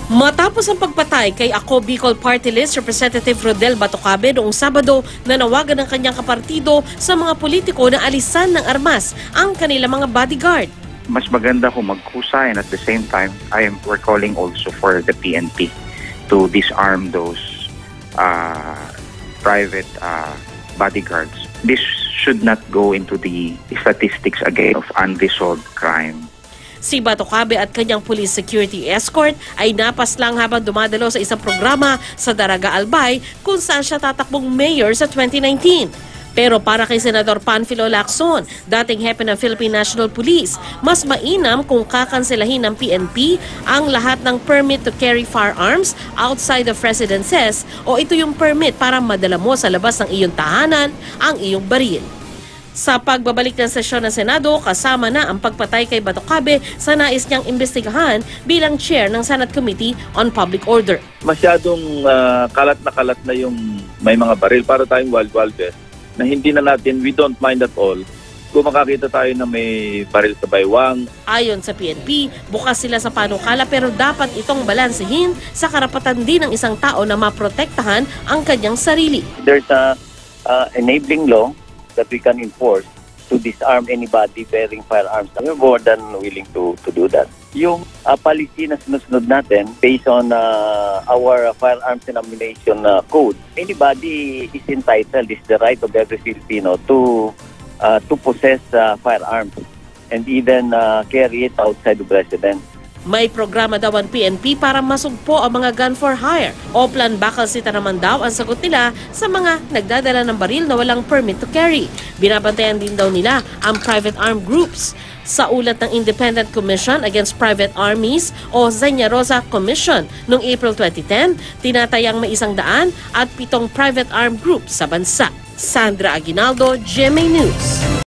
Matapos ang pagpatay kay Ako Bicol Party List Representative Rodel Batocabe noong Sabado, nanawagan ng kanyang kapartido sa mga politiko na alisan ng armas ang kanilang mga bodyguard. Mas maganda kung magkusa, and at the same time, we're calling also for the PNP to disarm those private bodyguards. This should not go into the statistics again of unresolved crime. Si Batocabe at kanyang police security escort ay napaslang habang dumadalo sa isang programa sa Daraga Albay kung saan siya tatakbong mayor sa 2019. Pero para kay Senador Panfilo Lacson, dating hepe ng Philippine National Police, mas mainam kung kakanselahin ng PNP ang lahat ng permit to carry firearms outside of residences o ito yung permit para madala mo sa labas ng iyong tahanan ang iyong baril. Sa pagbabalik ng sesyon ng Senado, kasama na ang pagpatay kay Batocabe sa nais niyang imbestigahan bilang chair ng Senate Committee on Public Order. Masyadong kalat na yung may mga baril para tayong wild west na hindi na natin, we don't mind at all kung makakita tayo na may baril sa baywang. Ayon sa PNP, bukas sila sa panukala pero dapat itong balansehin sa karapatan din ng isang tao na maprotektahan ang kanyang sarili. There's a enabling law that we can enforce to disarm anybody bearing firearms. We're more than willing to do that. Yung policy na sinusunod natin based on our firearms and ammunition code, anybody is entitled, is the right of every Filipino to possess firearms and even carry it outside of residence. May programa daw ang PNP para masugpo ang mga gun for hire o plan bakal sita naman daw ang sagot nila sa mga nagdadala ng baril na walang permit to carry. Binabantayan din daw nila ang private armed groups. Sa ulat ng Independent Commission Against Private Armies o Zenia Rosa Commission noong April 2010, tinatayang may 107 private armed groups sa bansa. Sandra Aguinaldo, GMA News.